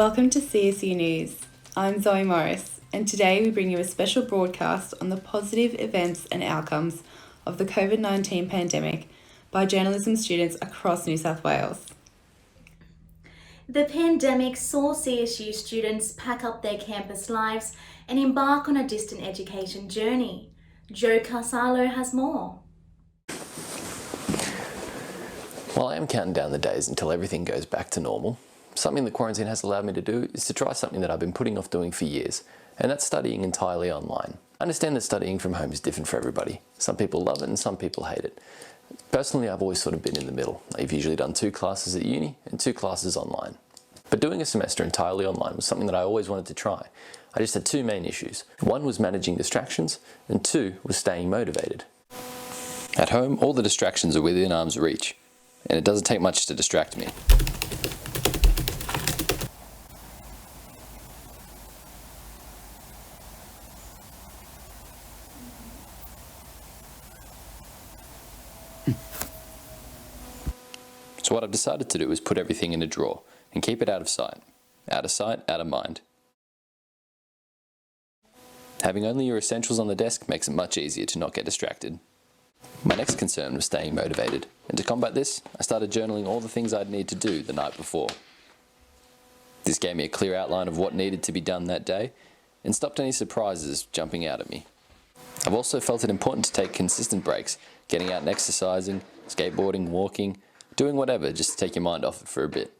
Welcome to CSU News. I'm Zoe Morris, and today we bring you a special broadcast on the positive events and outcomes of the COVID-19 pandemic by journalism students across New South Wales. The pandemic saw CSU students pack up their campus lives and embark on a distant education journey. Joe Kasalo has more. While I am counting down the days until everything goes back to normal, something that quarantine has allowed me to do is to try something that I've been putting off doing for years, and that's studying entirely online. I understand that studying from home is different for everybody. Some people love it and some people hate it. Personally, I've always sort of been in the middle. I've usually done 2 classes at uni and 2 classes online. But doing a semester entirely online was something that I always wanted to try. I just had 2 main issues. 1 was managing distractions, and 2 was staying motivated. At home, all the distractions are within arm's reach, and it doesn't take much to distract me. So what I've decided to do is put everything in a drawer and keep it out of sight. Out of sight, out of mind. Having only your essentials on the desk makes it much easier to not get distracted. My next concern was staying motivated, and to combat this, I started journaling all the things I'd need to do the night before. This gave me a clear outline of what needed to be done that day, and stopped any surprises jumping out at me. I've also felt it important to take consistent breaks, getting out and exercising, skateboarding, walking, doing whatever just to take your mind off it for a bit.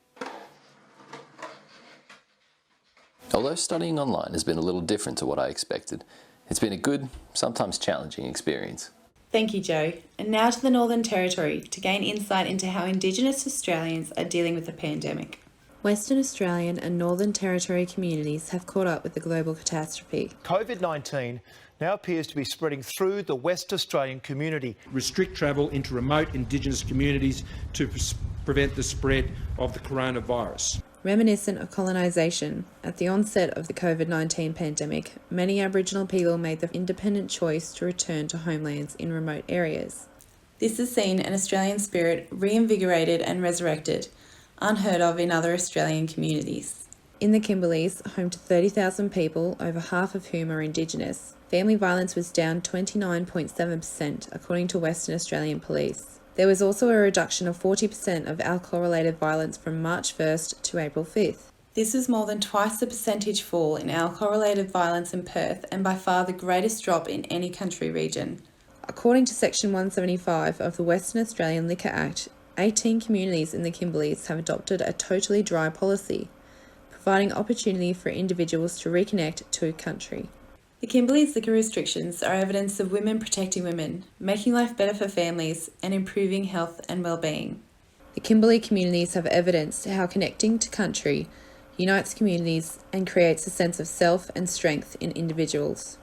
Although studying online has been a little different to what I expected, it's been a good, sometimes challenging experience. Thank you, Joe. And now to the Northern Territory to gain insight into how Indigenous Australians are dealing with the pandemic. Western Australian and Northern Territory communities have caught up with the global catastrophe. COVID-19 now appears to be spreading through the West Australian community. Restrict travel into remote Indigenous communities to prevent the spread of the coronavirus. Reminiscent of colonisation, at the onset of the COVID-19 pandemic, many Aboriginal people made the independent choice to return to homelands in remote areas. This has seen an Australian spirit reinvigorated and resurrected, unheard of in other Australian communities. In the Kimberleys, home to 30,000 people, over half of whom are Indigenous, family violence was down 29.7% according to Western Australian Police. There was also a reduction of 40% of alcohol-related violence from March 1st to April 5th. This is more than twice the percentage fall in alcohol-related violence in Perth and by far the greatest drop in any country region. According to Section 175 of the Western Australian Liquor Act, 18 communities in the Kimberleys have adopted a totally dry policy, providing opportunity for individuals to reconnect to country. The Kimberleys' liquor restrictions are evidence of women protecting women, making life better for families and improving health and well-being. The Kimberley communities have evidenced how connecting to country unites communities and creates a sense of self and strength in individuals.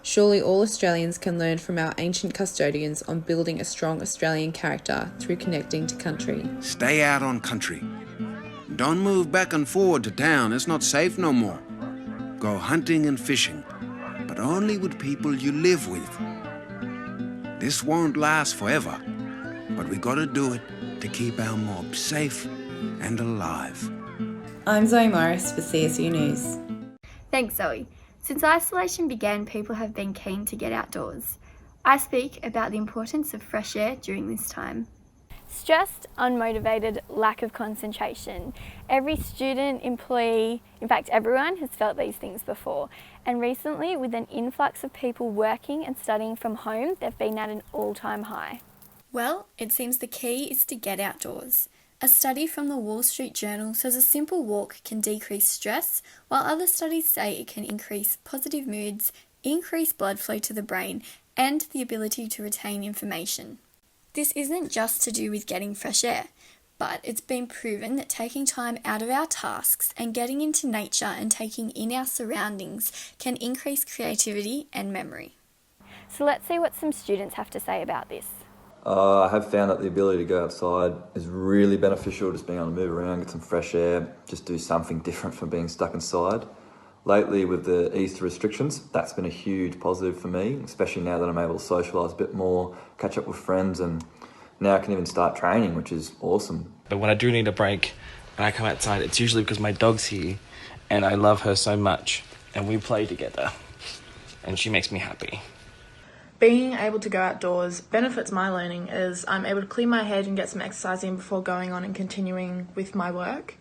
Surely all Australians can learn from our ancient custodians on building a strong Australian character through connecting to country. Stay out on country. Don't move back and forward to town, it's not safe no more. Go hunting and fishing, but only with people you live with. This won't last forever, but we gotta do it to keep our mob safe and alive. I'm Zoe Morris for CSU News. Thanks, Zoe. Since isolation began, people have been keen to get outdoors. I speak about the importance of fresh air during this time. Stressed, unmotivated, lack of concentration. Every student, employee, in fact everyone has felt these things before. And recently, with an influx of people working and studying from home, they've been at an all-time high. Well, it seems the key is to get outdoors. A study from the Wall Street Journal says a simple walk can decrease stress, while other studies say it can increase positive moods, increase blood flow to the brain, and the ability to retain information. This isn't just to do with getting fresh air, but it's been proven that taking time out of our tasks and getting into nature and taking in our surroundings can increase creativity and memory. So let's see what some students have to say about this. I have found that the ability to go outside is really beneficial, just being able to move around, get some fresh air, just do something different from being stuck inside. Lately with the Easter restrictions, that's been a huge positive for me, especially now that I'm able to socialise a bit more, catch up with friends, and now I can even start training, which is awesome. But when I do need a break, when I come outside, it's usually because my dog's here and I love her so much and we play together and she makes me happy. Being able to go outdoors benefits my learning as I'm able to clear my head and get some exercise in before going on and continuing with my work.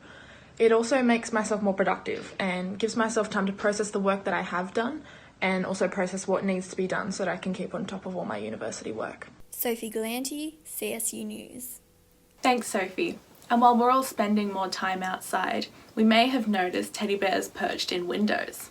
It also makes myself more productive and gives myself time to process the work that I have done and also process what needs to be done so that I can keep on top of all my university work. Sophie Galante, CSU News. Thanks, Sophie. And while we're all spending more time outside, we may have noticed teddy bears perched in windows.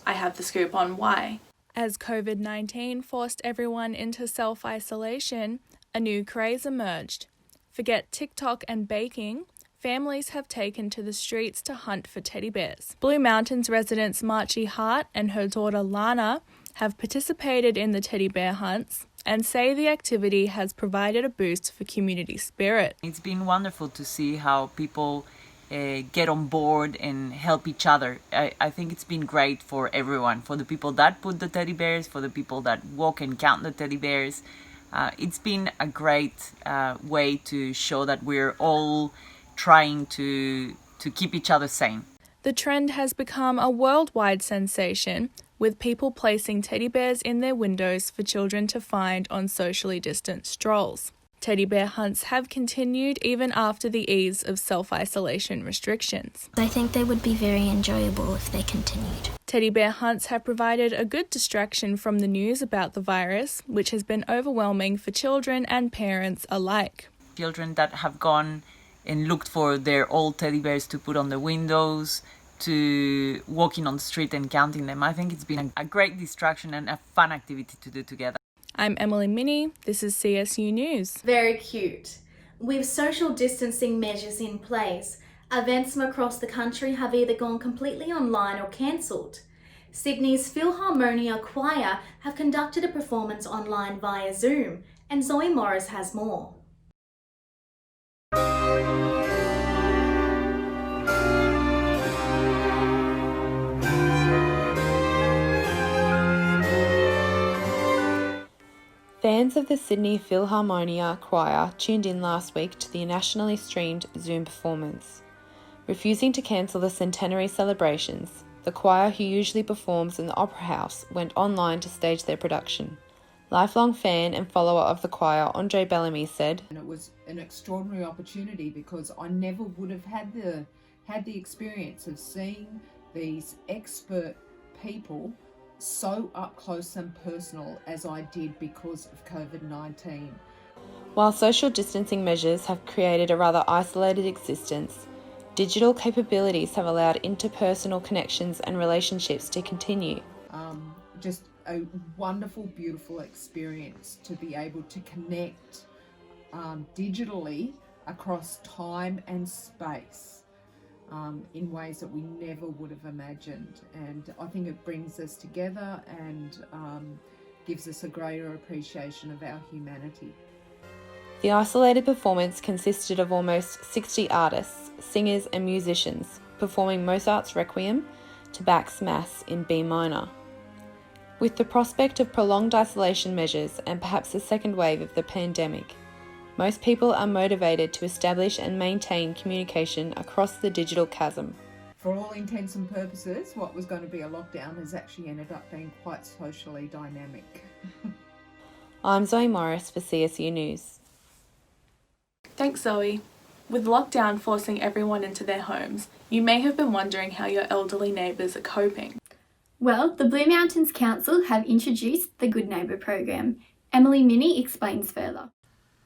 I have the scoop on why. As COVID-19 forced everyone into self-isolation, a new craze emerged. Forget TikTok and baking, families have taken to the streets to hunt for teddy bears. Blue Mountains residents Marchie Hart and her daughter Lana have participated in the teddy bear hunts and say the activity has provided a boost for community spirit. It's been wonderful to see how people get on board and help each other. I think it's been great for everyone, for the people that put the teddy bears, for the people that walk and count the teddy bears. It's been a great way to show that we're all trying to keep each other sane. The trend has become a worldwide sensation, with people placing teddy bears in their windows for children to find on socially distant strolls. Teddy bear hunts have continued even after the ease of self-isolation restrictions. I think they would be very enjoyable if they continued. Teddy bear hunts have provided a good distraction from the news about the virus, which has been overwhelming for children and parents alike. Children that have gone and looked for their old teddy bears to put on the windows, to walking on the street and counting them. I think it's been a great distraction and a fun activity to do together. I'm Emily Minney, this is CSU News. Very cute. With social distancing measures in place, events from across the country have either gone completely online or cancelled. Sydney's Philharmonia Choir have conducted a performance online via Zoom, and Zoe Morris has more. Fans of the Sydney Philharmonia Choir tuned in last week to the nationally streamed Zoom performance. Refusing to cancel the centenary celebrations, the choir, who usually performs in the Opera House, went online to stage their production. Lifelong fan and follower of the choir, Andre Bellamy, said, And it was an extraordinary opportunity because I never would have had the experience of seeing these expert people so up close and personal as I did because of COVID-19. While social distancing measures have created a rather isolated existence, digital capabilities have allowed interpersonal connections and relationships to continue. Just a wonderful, beautiful experience to be able to connect digitally across time and space. In ways that we never would have imagined, and I think it brings us together and gives us a greater appreciation of our humanity. The isolated performance consisted of almost 60 artists, singers and musicians performing Mozart's Requiem to Bach's Mass in B minor. With the prospect of prolonged isolation measures and perhaps a second wave of the pandemic, most people are motivated to establish and maintain communication across the digital chasm. For all intents and purposes, what was going to be a lockdown has actually ended up being quite socially dynamic. I'm Zoe Morris for CSU News. Thanks, Zoe. With lockdown forcing everyone into their homes, you may have been wondering how your elderly neighbours are coping. Well, the Blue Mountains Council have introduced the Good Neighbour program. Emily Minney explains further.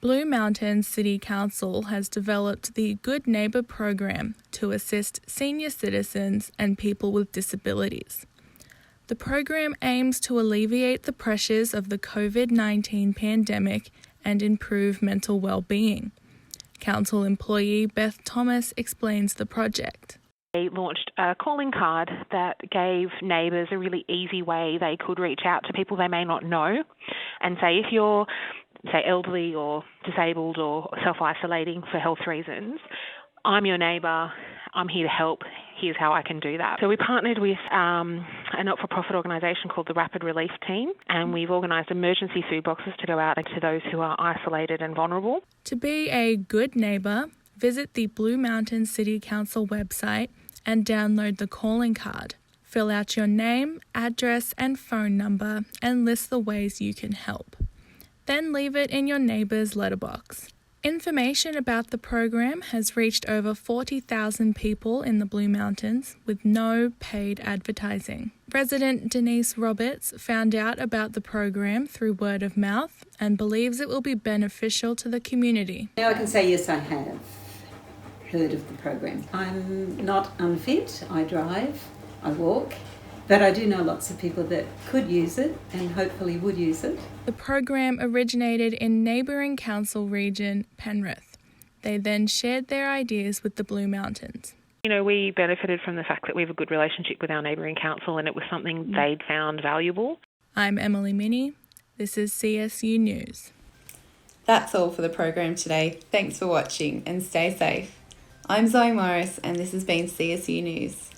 Blue Mountains City Council has developed the Good Neighbour program to assist senior citizens and people with disabilities. The program aims to alleviate the pressures of the COVID-19 pandemic and improve mental well-being. Council employee Beth Thomas explains the project. They launched a calling card that gave neighbours a really easy way they could reach out to people they may not know and say, if you're elderly or disabled or self-isolating for health reasons, I'm your neighbour, I'm here to help, here's how I can do that. So we partnered with a not-for-profit organisation called the Rapid Relief Team, and we've organised emergency food boxes to go out to those who are isolated and vulnerable. To be a good neighbour, visit the Blue Mountains City Council website and download the calling card. Fill out your name, address and phone number and list the ways you can help. Then leave it in your neighbour's letterbox. Information about the program has reached over 40,000 people in the Blue Mountains with no paid advertising. Resident Denise Roberts found out about the program through word of mouth and believes it will be beneficial to the community. Now I can say yes, I have heard of the program. I'm not unfit, I drive, I walk, but I do know lots of people that could use it and hopefully would use it. The program originated in neighbouring council region Penrith. They then shared their ideas with the Blue Mountains. You know, we benefited from the fact that we have a good relationship with our neighbouring council and it was something they'd found valuable. I'm Emily Minney. This is CSU News. That's all for the program today. Thanks for watching and stay safe. I'm Zoe Morris and this has been CSU News.